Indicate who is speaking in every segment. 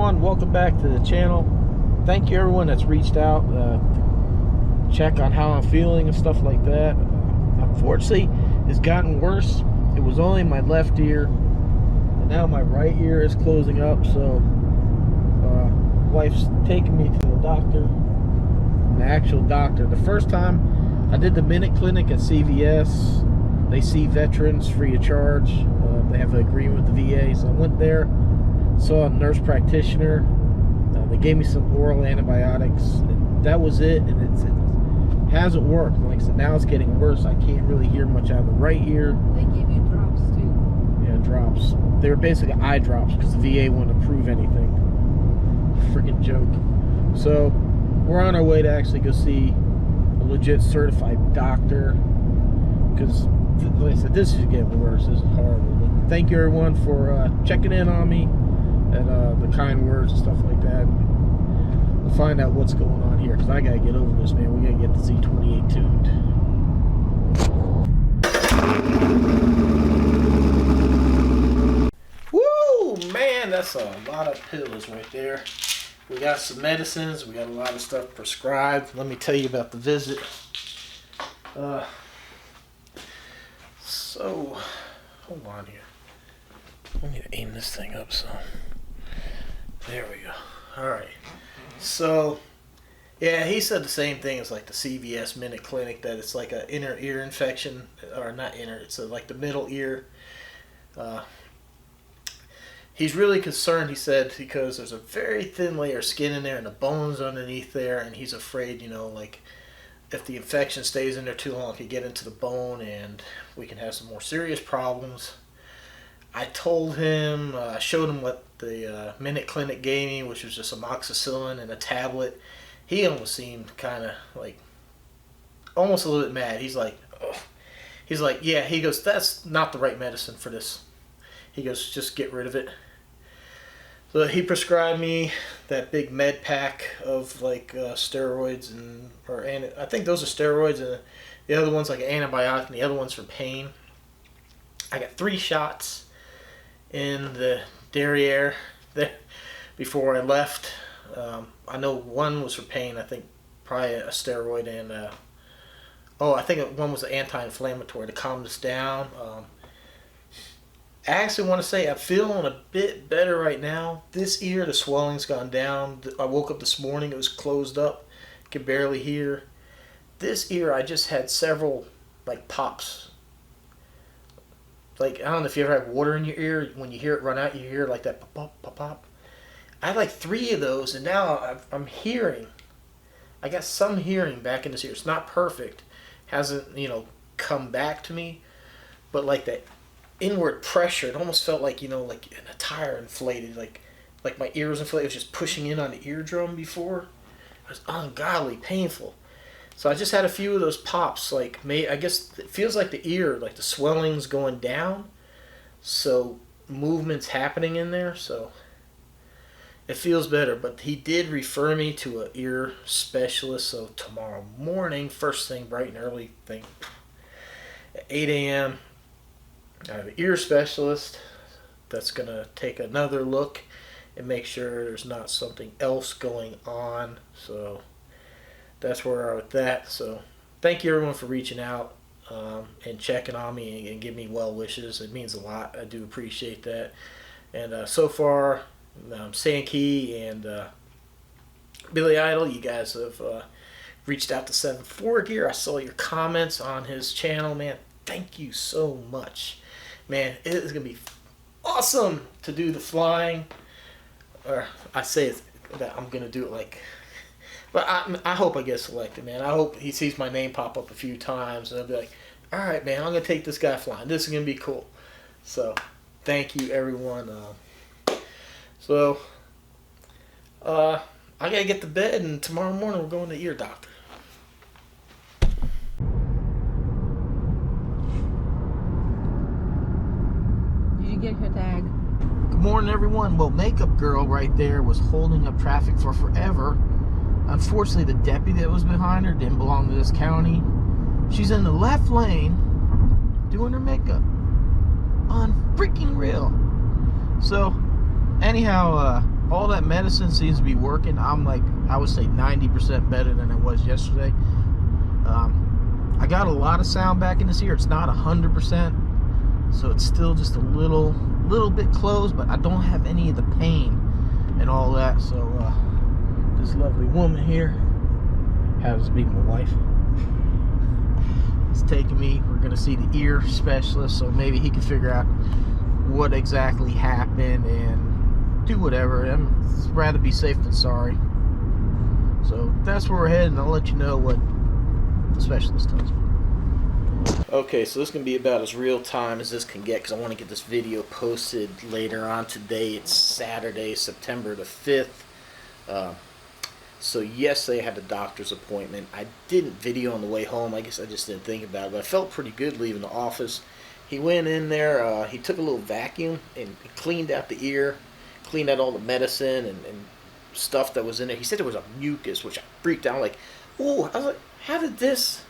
Speaker 1: everyone, welcome back to the channel. Thank you everyone that's reached out to check on how I'm feeling and stuff like that. Unfortunately, it's gotten worse. It was only my left ear, and now my right ear is closing up. So wife's taking me to the doctor, the actual doctor. The first time I did the minute clinic at CVS. They see veterans free of charge. They have an agreement with the VA, so I went there, saw a nurse practitioner. They gave me some oral antibiotics. That was it, and it hasn't worked. Like I said, now it's getting worse. I can't really hear much out of the right ear.
Speaker 2: They give you drops too.
Speaker 1: Yeah, drops. They were basically eye drops because the VA wouldn't approve anything. Freaking joke. So we're on our way to actually go see a legit certified doctor, because like I said, this is getting worse. This is horrible. But thank you everyone for checking in on me and the kind words and stuff like that. We'll find out what's going on here, because I gotta get over this, man. We gotta get the Z28 tuned. Woo, man, that's a lot of pills right there. We got some medicines. We got a lot of stuff prescribed. Let me tell you about the visit. So, hold on here. I need to aim this thing up some. There we go. Alright. So, yeah, he said the same thing as like the CVS Minute Clinic, that it's like an inner ear infection, or not inner, it's like the middle ear. He's really concerned, he said, because there's a very thin layer of skin in there and the bones underneath there, and he's afraid, you know, like, if the infection stays in there too long, it could get into the bone and we can have some more serious problems. I told him, I showed him what the Minute Clinic gave me, which was just amoxicillin and a tablet. He almost seemed kind of like, almost a little bit mad. He's like, ugh. He's like, yeah, he goes, that's not the right medicine for this. He goes, just get rid of it. So he prescribed me that big med pack of like steroids I think those are steroids, and the other one's like an antibiotic, and the other one's for pain. I got 3 shots in the derriere there before I left. I know one was for pain. I think probably a steroid, and I think one was an anti-inflammatory to calm us down. I actually want to say I'm feeling a bit better right now. This ear, the swelling's gone down. I woke up this morning, it was closed up. Could barely hear. This ear, I just had several like pops. Like, I don't know if you ever have water in your ear. When you hear it run out, you hear like that pop, pop, pop, pop. I had like 3 of those, and now I'm hearing. I got some hearing back in this ear. It's not perfect. Hasn't, you know, come back to me. But like that inward pressure, it almost felt like, you know, like a tire inflated, like my ear was inflated. It was just pushing in on the eardrum before. It was ungodly painful. So I just had a few of those pops. Like, I guess it feels like the ear, like the swelling's going down, so movement's happening in there, so it feels better. But he did refer me to an ear specialist, so tomorrow morning, first thing, bright and early thing, at 8 a.m., I have an ear specialist that's going to take another look and make sure there's not something else going on. So that's where we are with that. So thank you everyone for reaching out and checking on me and giving me well wishes. It means a lot. I do appreciate that. And so far, Sankey and Billy Idol, you guys have reached out to 7.4 Gear. I saw your comments on his channel, man. Thank you so much. Man, it is going to be awesome to do the flying. Or I say that I'm going to do it like... But I hope I get selected, man. I hope he sees my name pop up a few times, and I'll be like, all right, man, I'm going to take this guy flying. This is going to be cool. So, thank you, everyone. I got to get to bed, and tomorrow morning we're going to the ear doctor.
Speaker 2: Get her tag.
Speaker 1: Good morning, everyone. Well, Makeup Girl right there was holding up traffic for forever. Unfortunately, the deputy that was behind her didn't belong to this county. She's in the left lane doing her makeup. Unfreaking real. So anyhow, all that medicine seems to be working. I'm like, I would say 90% better than I was yesterday. I got a lot of sound back in this ear. It's not 100%, so it's still just a little bit closed, but I don't have any of the pain and all that. So this lovely woman here happens to be my wife. It's taking me. We're gonna see the ear specialist, so maybe he can figure out what exactly happened and do whatever. I'd rather be safe than sorry. So that's where we're heading. I'll let you know what the specialist tells me. Okay, so this is going to be about as real time as this can get, because I want to get this video posted later on today. It's Saturday, September the 5th. So yesterday I had a doctor's appointment. I didn't video on the way home. I guess I just didn't think about it, but I felt pretty good leaving the office. He went in there, he took a little vacuum and cleaned out the ear, cleaned out all the medicine and stuff that was in it. He said there was a mucus, which I freaked out. Like, oh, I was like, how did this?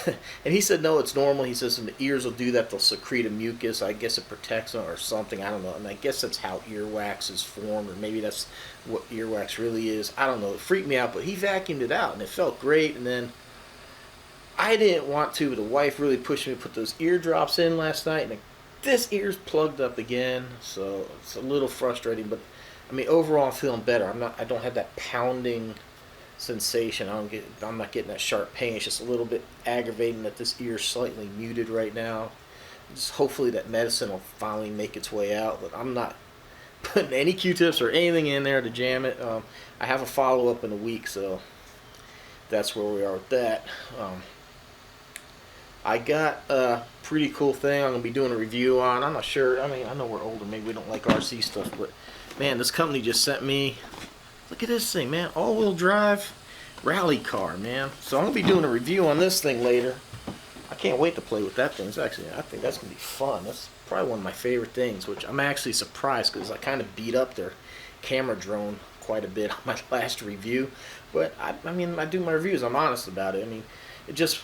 Speaker 1: And he said, no, it's normal. He says, and the ears will do that. They'll secrete a mucus. I guess it protects them or something. I don't know. And I guess that's how earwax is formed, or maybe that's what earwax really is. I don't know. It freaked me out, but he vacuumed it out, and it felt great. And then I didn't want to, but the wife really pushed me to put those eardrops in last night, and this ear's plugged up again. So it's a little frustrating, but I mean, overall, I'm feeling better. I don't have that pounding sensation. I'm not getting that sharp pain. It's just a little bit aggravating that this ear is slightly muted right now. Just hopefully that medicine will finally make its way out, but I'm not putting any Q-tips or anything in there to jam it. I have a follow-up in a week, so that's where we are with that. I got a pretty cool thing I'm going to be doing a review on. I'm not sure. I mean, I know we're older. Maybe we don't like RC stuff, but man, this company just sent me, look at this thing, man. All-wheel drive rally car, man. So I'm going to be doing a review on this thing later. I can't wait to play with that thing. I think that's going to be fun. That's probably one of my favorite things, which I'm actually surprised because I kind of beat up their camera drone quite a bit on my last review. But, I mean, I do my reviews. I'm honest about it. I mean, it just,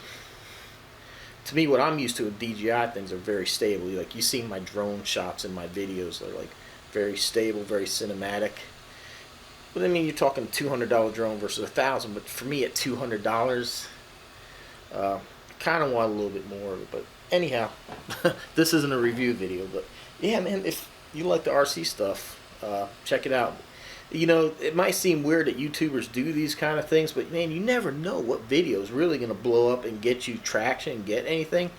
Speaker 1: to me, what I'm used to with DJI things are very stable. Like, you see my drone shots in my videos. They're, like, very stable, very cinematic. But I mean, you're talking $200 drone versus $1,000. But for me, at $200, kind of want a little bit more of it. But anyhow, this isn't a review video. But yeah, man, if you like the RC stuff, check it out. You know, it might seem weird that YouTubers do these kind of things, but man, you never know what video is really going to blow up and get you traction and get anything.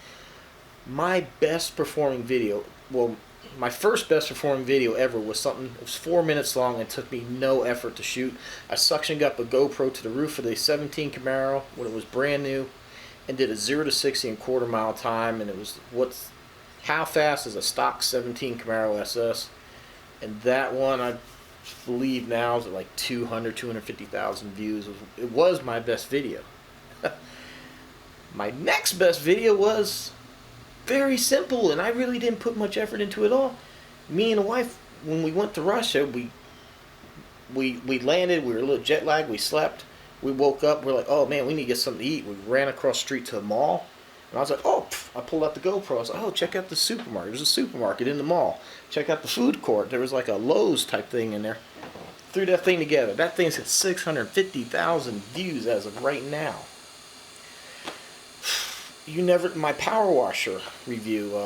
Speaker 1: My best performing video, well, my first best performing video ever was something, it was 4 minutes long and took me no effort to shoot. I suctioned up a GoPro to the roof of the 17 Camaro when it was brand new and did a 0 to 60 in quarter-mile time, and it was how fast is a stock 17 Camaro SS, and that one I believe now is at like 250,000 views. It was my best video. My next best video was very simple, and I really didn't put much effort into it at all. Me and the wife, when we went to Russia, we landed, we were a little jet lagged, we slept, we woke up, we're like, oh man, we need to get something to eat. We ran across the street to a mall, and I was like, oh, I pulled out the GoPro. I was like, oh, check out the supermarket. There's a supermarket in the mall. Check out the food court. There was like a Lowe's type thing in there. Threw that thing together. That thing's got 650,000 views as of right now. My power washer review,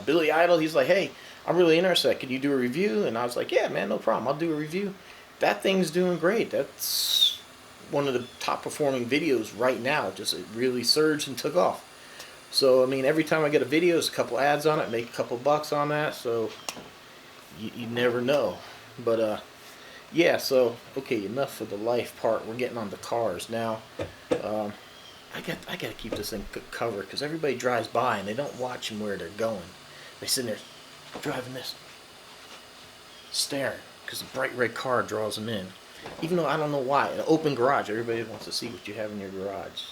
Speaker 1: Billy Idol, he's like, hey, I'm really interested, can you do a review? And I was like, yeah, man, no problem, I'll do a review. That thing's doing great. That's one of the top performing videos right now. Just, it really surged and took off. So I mean, every time I get a video, there's a couple ads on it, make a couple bucks on that, so you never know. But yeah, so okay, enough for the life part. We're getting on the cars now. I got to keep this thing covered because everybody drives by and they don't watch them where they're going. They sit there driving this, staring, because the bright red car draws them in. Even though I don't know why. An open garage, everybody wants to see what you have in your garage.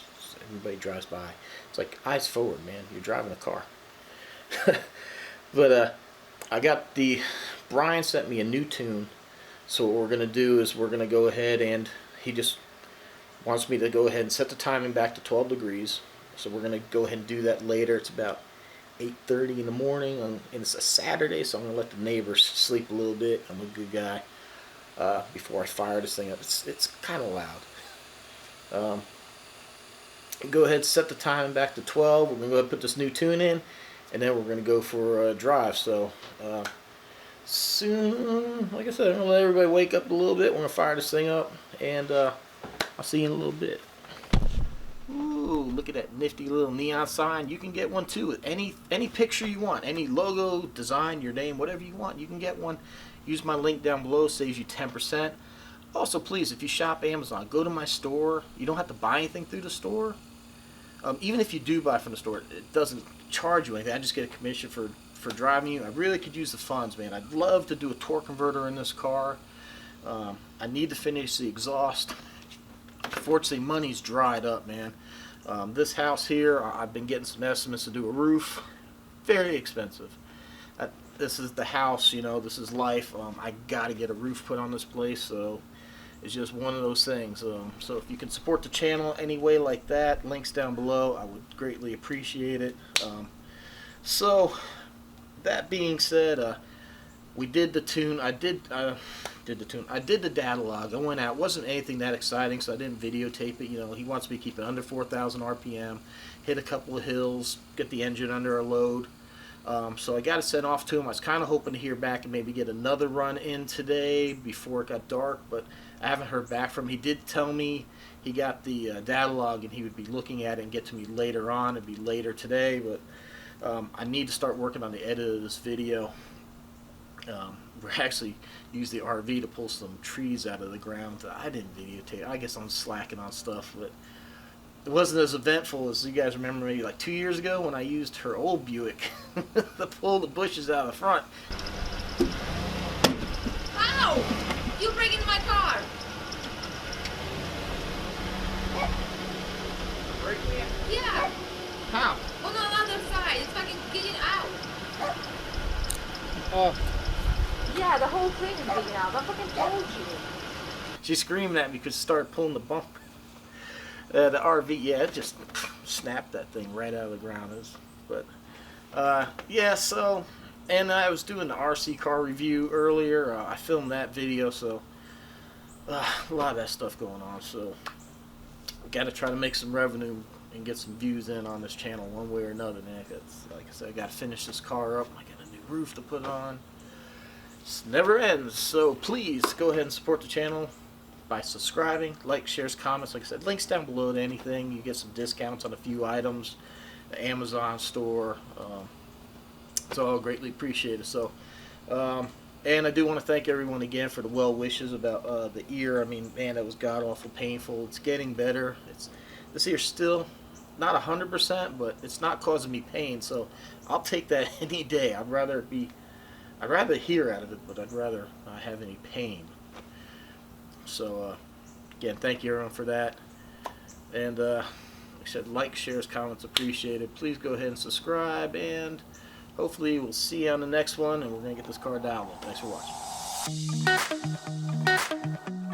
Speaker 1: Everybody drives by. It's like, eyes forward, man. You're driving a car. But I got Brian sent me a new tune. So what we're going to do is we're going to go ahead and he just wants me to go ahead and set the timing back to 12 degrees. So we're going to go ahead and do that later. It's about 8:30 in the morning, and it's a Saturday, so I'm gonna let the neighbors sleep a little bit. I'm a good guy. Before I fire this thing up, it's kind of loud. Go ahead, set the time back to 12. We're gonna go ahead and put this new tune in, and then we're gonna go for a drive. So soon, like I said, I'm gonna let everybody wake up a little bit. We're gonna fire this thing up, and I'll see you in a little bit. Ooh, look at that nifty little neon sign. You can get one too with any picture you want, any logo, design, your name, whatever you want. You can get one. Use my link down below, saves you 10%. Also, please, if you shop Amazon, go to my store. You don't have to buy anything through the store. Even if you do buy from the store, it doesn't charge you anything. I just get a commission for driving you. I really could use the funds, man. I'd love to do a torque converter in this car. I need to finish the exhaust. Unfortunately, money's dried up, man. This house here, I've been getting some estimates to do a roof. Very expensive. This is the house, you know, this is life. I gotta get a roof put on this place, so it's just one of those things. So if you can support the channel any way like that, links down below, I would greatly appreciate it. So that being said, we did the tune. I did the data log. I went out. It wasn't anything that exciting, so I didn't videotape it. You know, he wants me to keep it under 4,000 RPM, hit a couple of hills, get the engine under a load. So I got it sent off to him. I was kind of hoping to hear back and maybe get another run in today before it got dark, but I haven't heard back from him. He did tell me he got the data log and he would be looking at it and get to me later on. It'd be later today, but I need to start working on the edit of this video. We actually used the RV to pull some trees out of the ground. I didn't videotape. I guess I'm slacking on stuff, but it wasn't as eventful as you guys remember maybe like 2 years ago when I used her old Buick to pull the bushes out of the front.
Speaker 2: Ow! You break into my car!
Speaker 1: Break me?
Speaker 2: Yeah!
Speaker 1: How?
Speaker 2: On the other side, it's fucking getting out!
Speaker 1: Oh.
Speaker 2: Yeah, the whole thing is getting out. I fucking told you.
Speaker 1: She's screaming at me because she started pulling the bumper. The RV, yeah, it just snapped that thing right out of the ground. But yeah, so, and I was doing the RC car review earlier. I filmed that video, so a lot of that stuff going on. So, got to try to make some revenue and get some views in on this channel one way or another, man. 'Cause, like I said, I got to finish this car up. I got a new roof to put on. It never ends. So please go ahead and support the channel by subscribing, like, shares, comments. Like I said, links down below to anything. You get some discounts on a few items, the Amazon store. It's all greatly appreciated. So, and I do want to thank everyone again for the well wishes about the ear. I mean, man, that was god awful painful. It's getting better. This ear's still not 100%, but it's not causing me pain. So I'll take that any day. I'd rather hear out of it, but I'd rather not have any pain. So, again, thank you everyone for that. And, like I said, like, shares, comments appreciated. Please go ahead and subscribe, and hopefully we'll see you on the next one, and we're going to get this car down. Thanks for watching.